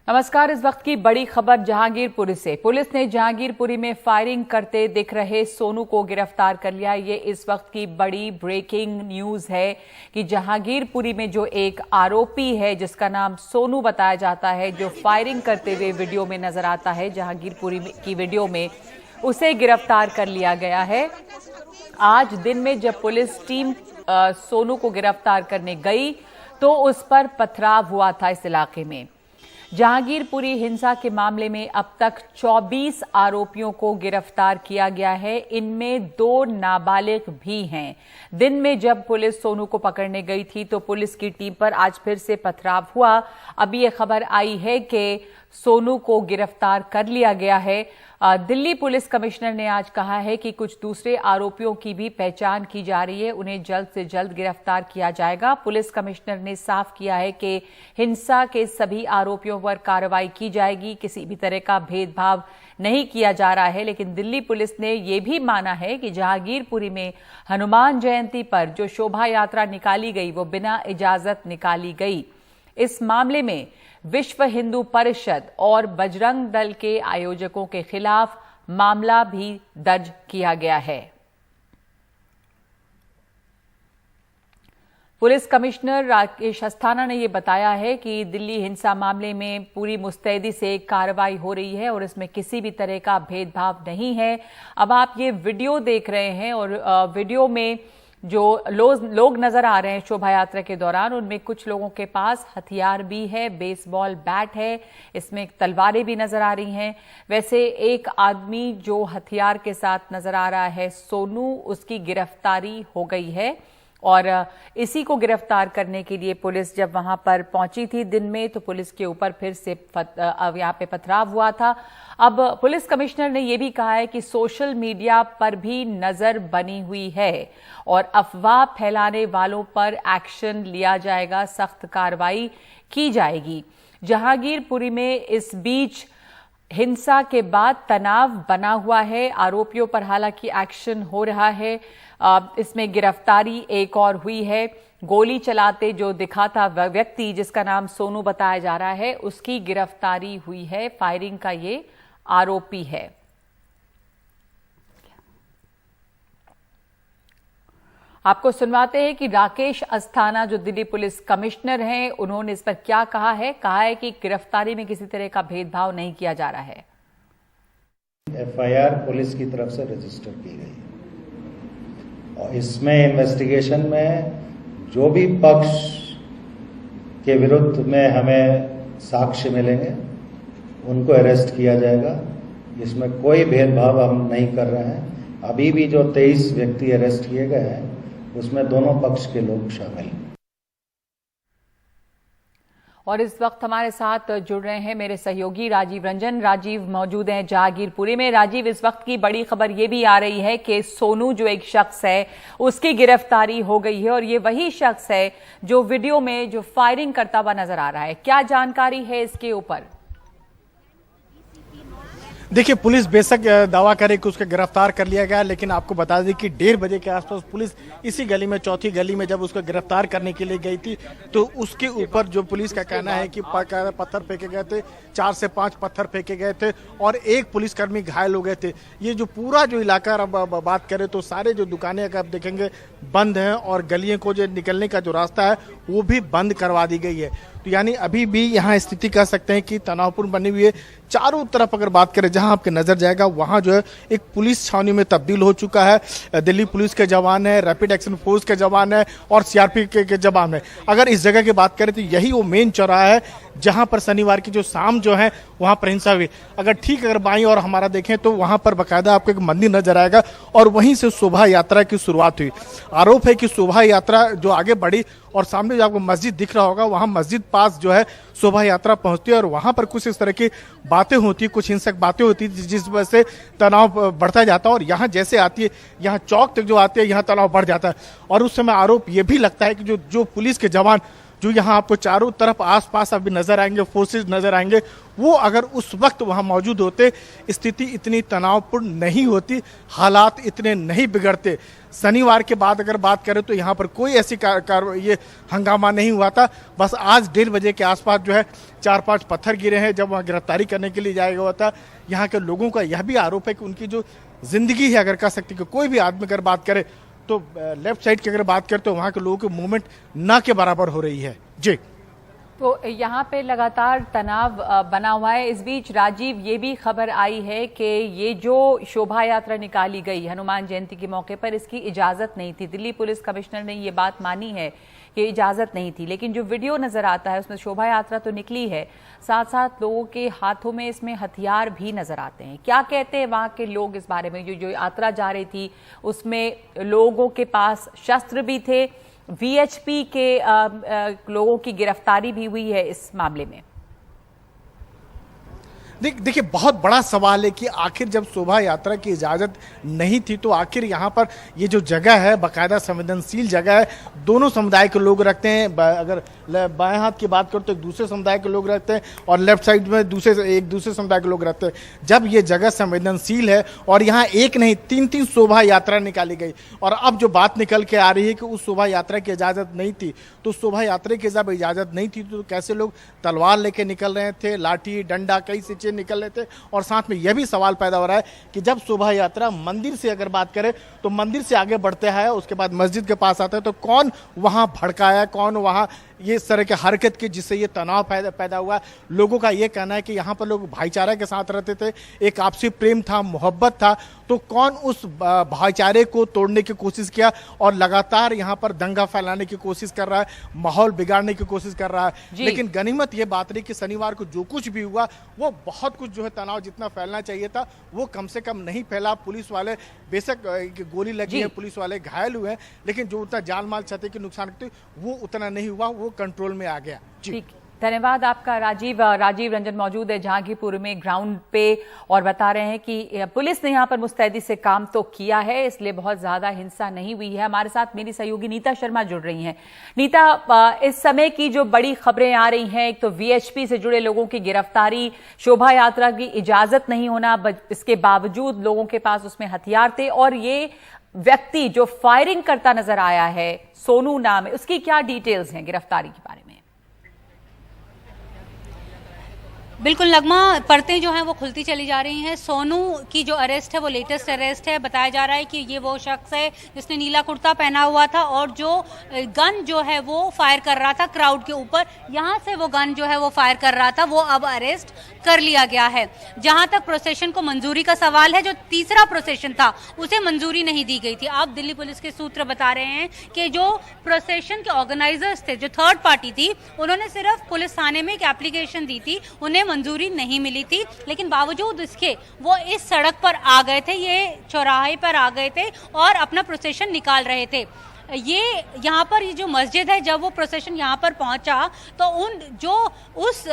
नमस्कार। इस वक्त की बड़ी खबर जहांगीरपुरी से। पुलिस ने जहांगीरपुरी में फायरिंग करते दिख रहे सोनू को गिरफ्तार कर लिया। ये इस वक्त की बड़ी ब्रेकिंग न्यूज है कि जहांगीरपुरी में जो एक आरोपी है जिसका नाम सोनू बताया जाता है, जो फायरिंग करते हुए वीडियो में नजर आता है जहांगीरपुरी की वीडियो में, उसे गिरफ्तार कर लिया गया है। आज दिन में जब पुलिस टीम सोनू को गिरफ्तार करने गई तो उस पर पथराव हुआ था इस इलाके में। जहांगीरपुरी हिंसा के मामले में अब तक 24 आरोपियों को गिरफ्तार किया गया है। इनमें 2 नाबालिग भी हैं। दिन में जब पुलिस सोनू को पकड़ने गई थी तो पुलिस की टीम पर आज फिर से पथराव हुआ। अभी यह खबर आई है कि सोनू को गिरफ्तार कर लिया गया है। दिल्ली पुलिस कमिश्नर ने आज कहा है कि कुछ दूसरे आरोपियों की भी पहचान की जा रही है, उन्हें जल्द से जल्द गिरफ्तार किया जाएगा। पुलिस कमिश्नर ने साफ किया है कि हिंसा के सभी आरोपियों पर कार्रवाई की जाएगी, किसी भी तरह का भेदभाव नहीं किया जा रहा है। लेकिन दिल्ली पुलिस ने यह भी माना है कि जहांगीरपुरी में हनुमान जयंती पर जो शोभा यात्रा निकाली गई वो बिना इजाजत निकाली गई। इस मामले में विश्व हिंदू परिषद और बजरंग दल के आयोजकों के खिलाफ मामला भी दर्ज किया गया है। पुलिस कमिश्नर राकेश अस्थाना ने यह बताया है कि दिल्ली हिंसा मामले में पूरी मुस्तैदी से कार्रवाई हो रही है और इसमें किसी भी तरह का भेदभाव नहीं है। अब आप ये वीडियो देख रहे हैं और वीडियो में जो लोग नजर आ रहे हैं शोभा यात्रा के दौरान, उनमें कुछ लोगों के पास हथियार भी है, बेसबॉल बैट है, इसमें तलवारें भी नजर आ रही हैं। वैसे एक आदमी जो हथियार के साथ नजर आ रहा है सोनू, उसकी गिरफ्तारी हो गई है और इसी को गिरफ्तार करने के लिए पुलिस जब वहां पर पहुंची थी दिन में तो पुलिस के ऊपर फिर से यहां पे पथराव हुआ था। अब पुलिस कमिश्नर ने यह भी कहा है कि सोशल मीडिया पर भी नजर बनी हुई है और अफवाह फैलाने वालों पर एक्शन लिया जाएगा, सख्त कार्रवाई की जाएगी। जहांगीरपुरी में इस बीच हिंसा के बाद तनाव बना हुआ है। आरोपियों पर हालांकि एक्शन हो रहा है। इसमें गिरफ्तारी एक और हुई है। गोली चलाते जो दिखा था व्यक्ति जिसका नाम सोनू बताया जा रहा है, उसकी गिरफ्तारी हुई है। फायरिंग का ये आरोपी है। आपको सुनवाते हैं कि राकेश अस्थाना जो दिल्ली पुलिस कमिश्नर हैं, उन्होंने इस पर क्या कहा है। कहा है कि गिरफ्तारी में किसी तरह का भेदभाव नहीं किया जा रहा है। एफआईआर पुलिस की तरफ से रजिस्टर की गई और इसमें इन्वेस्टिगेशन में जो भी पक्ष के विरुद्ध में हमें साक्ष्य मिलेंगे उनको अरेस्ट किया जाएगा। इसमें कोई भेदभाव हम नहीं कर रहे हैं। अभी भी जो 23 व्यक्ति अरेस्ट किए गए हैं उसमें दोनों पक्ष के लोग शामिल हैं। और इस वक्त हमारे साथ जुड़ रहे हैं मेरे सहयोगी राजीव रंजन। राजीव मौजूद हैं जहांगीरपुरी में। राजीव, इस वक्त की बड़ी खबर यह भी आ रही है कि सोनू जो एक शख्स है उसकी गिरफ्तारी हो गई है और ये वही शख्स है जो वीडियो में जो फायरिंग करता हुआ नजर आ रहा है। क्या जानकारी है इसके ऊपर? देखिए, पुलिस बेशक दावा करे कि उसको गिरफ्तार कर लिया गया, लेकिन आपको बता दें कि 1:30 बजे के आसपास पुलिस इसी गली में, चौथी गली में, जब उसको गिरफ्तार करने के लिए गई थी तो उसके ऊपर जो पुलिस का कहना है कि पत्थर फेंके गए थे, 4 से 5 पत्थर फेंके गए थे और एक पुलिसकर्मी घायल हो गए थे। ये जो पूरा जो इलाका, अब बात करें तो सारे जो दुकानें अगर आप देखेंगे बंद हैं और गलियों को जो निकलने का जो रास्ता है वो भी बंद करवा दी गई है। तो यानी अभी भी यहाँ स्थिति कह सकते हैं कि तनावपूर्ण बनी हुई है। चारों तरफ अगर बात करें जहां आपकी नजर जाएगा वहां जो है एक पुलिस छावनी में तब्दील हो चुका है। दिल्ली पुलिस के जवान है, रैपिड एक्शन फोर्स के जवान है और सीआरपी के जवान है। अगर इस जगह की बात करें तो यही वो मेन चौराहा है जहां पर शनिवार की जो शाम जो है वहां पर हिंसा हुई। अगर बाईं और हमारा देखें तो वहां पर बकायदा आपको एक मंदिर नजर आएगा और वहीं से शोभा यात्रा की शुरुआत हुई। आरोप है कि शोभा यात्रा जो आगे बढ़ी और सामने जो आपको मस्जिद दिख रहा होगा वहां मस्जिद पास जो है शोभा यात्रा पहुंचती है और वहां पर कुछ इस तरह की बातें होती, कुछ हिंसक बातें होती जिस वजह से तनाव बढ़ता जाता है और यहाँ जैसे आती है, यहाँ चौक तक जो आती है यहाँ तनाव बढ़ जाता है। और उस समय आरोप ये भी लगता है कि जो पुलिस के जवान जो यहाँ आपको चारों तरफ आसपास अभी नजर आएंगे, फोर्सेस नजर आएंगे, वो अगर उस वक्त वहां मौजूद होते, स्थिति इतनी तनावपूर्ण नहीं होती, हालात इतने नहीं बिगड़ते। शनिवार के बाद अगर बात करें तो यहाँ पर कोई ऐसी ये हंगामा नहीं हुआ था। बस आज 1:30 बजे के आसपास जो है 4-5 पत्थर गिरे हैं जब वहाँ गिरफ्तारी करने के लिए जाया गया था। यहाँ के लोगों का यह भी आरोप है कि उनकी जो जिंदगी है, अगर कह सकते कि कोई भी आदमी अगर बात करे तो लेफ्ट साइड की अगर बात करें तो वहाँ के लोगों की मूवमेंट ना के बराबर हो रही है। जी, तो यहाँ पे लगातार तनाव बना हुआ है। इस बीच राजीव, ये भी खबर आई है कि ये जो शोभा यात्रा निकाली गई हनुमान जयंती के मौके पर, इसकी इजाजत नहीं थी। दिल्ली पुलिस कमिश्नर ने ये बात मानी है कि इजाजत नहीं थी, लेकिन जो वीडियो नजर आता है उसमें शोभा यात्रा तो निकली है, साथ साथ लोगों के हाथों में इसमें हथियार भी नजर आते हैं। क्या कहते हैं वहां के लोग इस बारे में? जो यात्रा जा रही थी उसमें लोगों के पास शस्त्र भी थे, वीएचपी के लोगों की गिरफ्तारी भी हुई है इस मामले में। देखिए, बहुत बड़ा सवाल है कि आखिर जब शोभा यात्रा की इजाजत नहीं थी तो आखिर यहाँ पर ये जो जगह है बाकायदा संवेदनशील जगह है, दोनों समुदाय के लोग रखते हैं। अगर बाएं हाथ की बात करो तो एक दूसरे समुदाय के लोग रहते हैं और लेफ्ट साइड में एक दूसरे समुदाय के लोग रहते हैं। जब ये जगह संवेदनशील है और यहाँ एक नहीं 3-3 शोभा यात्रा निकाली गई, और अब जो बात निकल के आ रही है कि उस शोभा यात्रा की इजाजत नहीं थी, तो शोभा यात्रा की जब इजाजत नहीं थी तो कैसे लोग तलवार लेके निकल रहे थे, लाठी डंडा कई से चीजें निकल रहे थे। और साथ में यह भी सवाल पैदा हो रहा है कि जब शोभा यात्रा मंदिर से अगर बात करें तो मंदिर से आगे बढ़ते हैं, उसके बाद मस्जिद के पास आता है, तो कौन वहां भड़काया, कौन वहां ये इस तरह की हरकत की जिससे ये तनाव पैदा हुआ। लोगों का ये कहना है कि यहाँ पर लोग भाईचारा के साथ रहते थे, एक आपसी प्रेम था, मोहब्बत था, तो कौन उस भाईचारे को तोड़ने की कोशिश किया और लगातार यहाँ पर दंगा फैलाने की कोशिश कर रहा है, माहौल बिगाड़ने की कोशिश कर रहा है। लेकिन गनीमत ये बात रही कि शनिवार को जो कुछ भी हुआ वो बहुत कुछ जो है तनाव जितना फैलना चाहिए था वो कम से कम नहीं फैला। पुलिस वाले बेशक गोली लगी है, पुलिस वाले घायल हुए हैं, लेकिन जो उतना जान माल क्षति के नुकसान वो उतना नहीं हुआ, वो कंट्रोल में आ गया। ठीक, धन्यवाद आपका राजीव। राजीव रंजन मौजूद है जहांगीरपुर में ग्राउंड पे और बता रहे हैं कि पुलिस ने यहां पर मुस्तैदी से काम तो किया है, इसलिए बहुत ज्यादा हिंसा नहीं हुई है। हमारे साथ मेरी सहयोगी नीता शर्मा जुड़ रही हैं। नीता, इस समय की जो बड़ी खबरें आ रही हैं, एक तो वीएचपी से जुड़े लोगों की गिरफ्तारी, शोभा यात्रा की इजाजत नहीं होना, इसके बावजूद लोगों के पास उसमें हथियार थे, और ये व्यक्ति जो फायरिंग करता नजर आया है, सोनू नाम है, उसकी क्या डिटेल्स हैं गिरफ्तारी के बारे में? बिल्कुल नगमा, परतें जो हैं वो खुलती चली जा रही हैं। सोनू की जो अरेस्ट है वो लेटेस्ट अरेस्ट है। बताया जा रहा है कि ये वो शख्स है जिसने नीला कुर्ता पहना हुआ था और जो गन जो है वो फायर कर रहा था क्राउड के ऊपर, यहाँ से वो गन जो है वो फायर कर रहा था, वो अब अरेस्ट कर लिया गया है। जहां तक प्रोसेशन को मंजूरी का सवाल है, जो तीसरा प्रोसेशन था उसे मंजूरी नहीं दी गई थी। अब दिल्ली पुलिस के सूत्र बता रहे हैं कि जो प्रोसेशन के ऑर्गेनाइजर्स थे, जो थर्ड पार्टी थी, उन्होंने सिर्फ पुलिस थाने में एक एप्लीकेशन दी थी, उन्हें मंजूरी नहीं मिली थी, लेकिन बावजूद इसके वो इस सड़क पर आ गए थे, ये चौराहे पर आ गए थे और अपना प्रोसेशन निकाल रहे थे। ये यहाँ पर ये जो मस्जिद है, जब वो प्रोसेशन यहाँ पर पहुंचा तो उस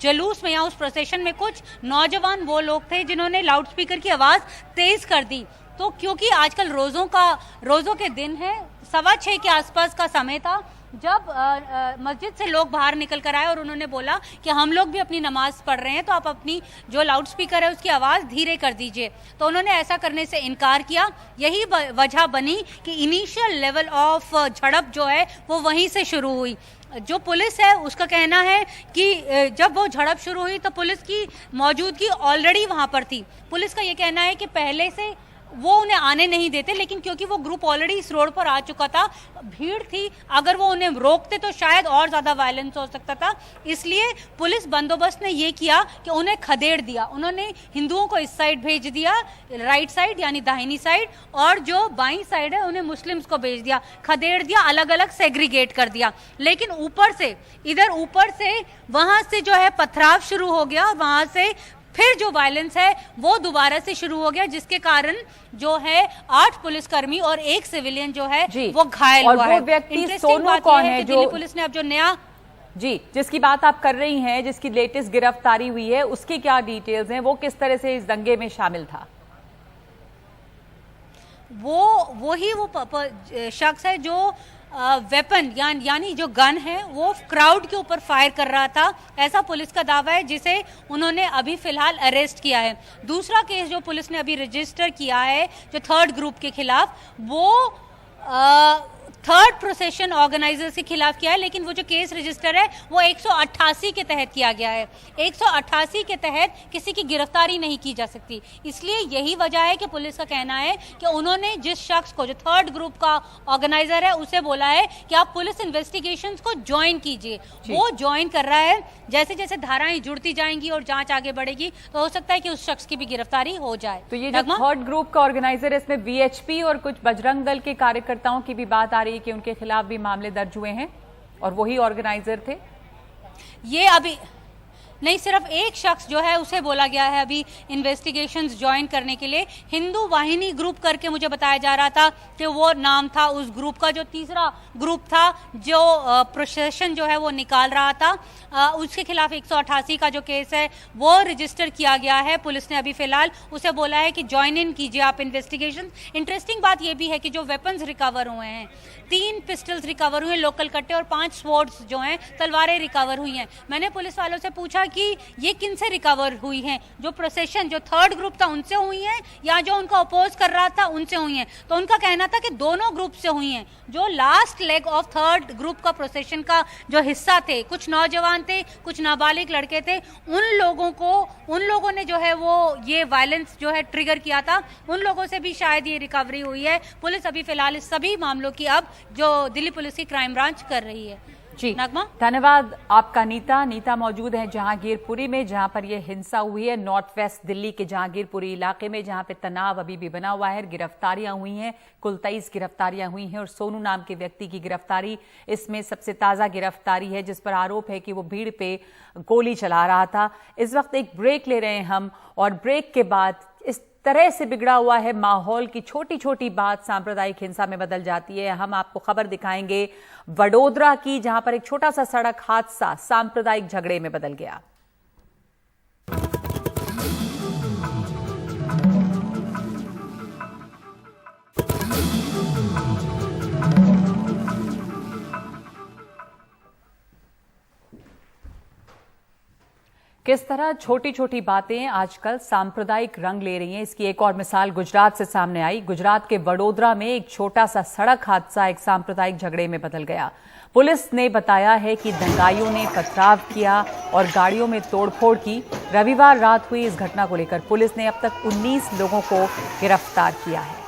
जलूस में या उस प्रोसेशन में कुछ नौजवान वो लोग थे जिन्होंने लाउडस्पीकर की आवाज़ तेज कर दी। तो क्योंकि आजकल रोज़ों के दिन है, 6:15 के आसपास का समय था जब मस्जिद से लोग बाहर निकल कर आए और उन्होंने बोला कि हम लोग भी अपनी नमाज पढ़ रहे हैं, तो आप अपनी जो लाउड स्पीकर है उसकी आवाज़ धीरे कर दीजिए। तो उन्होंने ऐसा करने से इनकार किया। यही वजह बनी कि इनिशियल लेवल ऑफ झड़प जो है वो वहीं से शुरू हुई। जो पुलिस है उसका कहना है कि जब वो झड़प शुरू हुई तो पुलिस की मौजूदगी ऑलरेडी वहाँ पर थी। पुलिस का ये कहना है कि पहले से वो उन्हें आने नहीं देते, लेकिन क्योंकि वो ग्रुप ऑलरेडी इस रोड पर आ चुका था, भीड़ थी, अगर वो उन्हें रोकते तो शायद और ज़्यादा वायलेंस हो सकता था। इसलिए पुलिस बंदोबस्त ने ये किया कि उन्हें खदेड़ दिया। उन्होंने हिंदुओं को इस साइड भेज दिया, राइट साइड यानी दाहिनी साइड, और जो बाईं साइड है उन्हें मुस्लिम्स को भेज दिया, खदेड़ दिया, अलग अलग सेग्रीगेट कर दिया। लेकिन ऊपर से वहाँ से जो है पथराव शुरू हो गया, वहाँ से फिर जो वायलेंस है वो दोबारा से शुरू हो गया, जिसके कारण जो है 8 पुलिसकर्मी और 1 सिविलियन जो है वो घायल हुआ है। वो व्यक्ति सोनू कौन है जो दिल्ली पुलिस ने अब जो नया जिसकी बात आप कर रही हैं, जिसकी लेटेस्ट गिरफ्तारी हुई है, उसकी क्या डिटेल्स हैं? वो किस तरह से इस दंगे में शामिल था? वो शख्स है जो वेपन यानी जो गन है वो क्राउड के ऊपर फायर कर रहा था, ऐसा पुलिस का दावा है, जिसे उन्होंने अभी फिलहाल अरेस्ट किया है। दूसरा केस जो पुलिस ने अभी रजिस्टर किया है जो थर्ड ग्रुप के खिलाफ, वो थर्ड प्रोसेशन ऑर्गेनाइजर्स के खिलाफ किया है, लेकिन वो जो केस रजिस्टर है वो 188 के तहत किया गया है। 188 के तहत किसी की गिरफ्तारी नहीं की जा सकती। इसलिए यही वजह है कि पुलिस का कहना है कि उन्होंने जिस शख्स को, जो थर्ड ग्रुप का ऑर्गेनाइजर है, उसे बोला है कि आप पुलिस इन्वेस्टिगेशंस को ज्वाइन कीजिए। वो ज्वाइन कर रहा है। जैसे जैसे धाराएं जुड़ती जाएंगी और जांच आगे बढ़ेगी तो हो सकता है कि उस शख्स की भी गिरफ्तारी हो जाए। तो ये जो थर्ड ग्रुप का ऑर्गेनाइजर है, इसमें वीएचपी और कुछ बजरंग दल के कार्यकर्ताओं की भी बात आ रही है कि उनके खिलाफ भी मामले दर्ज हुए हैं और वही ऑर्गेनाइजर थे। ये अभी नहीं, सिर्फ एक शख्स जो है उसे बोला गया है अभी इन्वेस्टिगेशंस ज्वाइन करने के लिए। हिंदू वाहिनी ग्रुप करके मुझे बताया जा रहा था कि वो नाम था उस ग्रुप का। जो तीसरा ग्रुप था जो प्रोसेशन जो है वो निकाल रहा था, उसके खिलाफ 188 का जो केस है वो रजिस्टर किया गया है। पुलिस ने अभी फिलहाल उसे बोला है कि ज्वाइन इन कीजिए आप इन्वेस्टिगेशन। इंटरेस्टिंग बात यह भी है कि जो वेपन्स रिकवर हुए हैं, 3 पिस्टल्स रिकवर हुए, लोकल कट्टे और 5 स्वॉर्ड्स जो हैं, तलवारें रिकवर हुई हैं। मैंने पुलिस वालों से पूछा कि ये किन से रिकवर हुई हैं, जो प्रोसेशन जो थर्ड ग्रुप था उनसे हुई हैं या जो उनका अपोज कर रहा था उनसे हुई हैं। तो उनका कहना था कि दोनों ग्रुप से हुई हैं। जो last leg of third group का प्रोसेशन का जो हिस्सा थे, कुछ नौजवान थे, कुछ नाबालिग लड़के थे, उन लोगों ने जो है वो ये वायलेंस जो है ट्रिगर किया था, उन लोगों से भी शायद ये रिकवरी हुई है। पुलिस अभी फिलहाल इस सभी मामलों की अब जो दिल्ली पुलिस की क्राइम ब्रांच कर रही है। जी नगमा, धन्यवाद आपका। नीता मौजूद है जहांगीरपुरी में, जहां पर यह हिंसा हुई है, नॉर्थ वेस्ट दिल्ली के जहांगीरपुरी इलाके में, जहां पे तनाव अभी भी बना हुआ है। गिरफ्तारियां हुई हैं, कुल 23 गिरफ्तारियां हुई हैं और सोनू नाम के व्यक्ति की गिरफ्तारी इसमें सबसे ताजा गिरफ्तारी है, जिस पर आरोप है कि वो भीड़ पे गोली चला रहा था। इस वक्त एक ब्रेक ले रहे हैं हम, और ब्रेक के बाद इस तरह से बिगड़ा हुआ है माहौल की छोटी छोटी बात सांप्रदायिक हिंसा में बदल जाती है। हम आपको खबर दिखाएंगे वडोदरा की, जहां पर एक छोटा सा सड़क हादसा सांप्रदायिक झगड़े में बदल गया। किस तरह छोटी छोटी बातें आजकल सांप्रदायिक रंग ले रही हैं, इसकी एक और मिसाल गुजरात से सामने आई। गुजरात के वडोदरा में एक छोटा सा सड़क हादसा एक सांप्रदायिक झगड़े में बदल गया। पुलिस ने बताया है कि दंगाइयों ने पथराव किया और गाड़ियों में तोड़फोड़ की। रविवार रात हुई इस घटना को लेकर पुलिस ने अब तक 19 लोगों को गिरफ्तार किया है।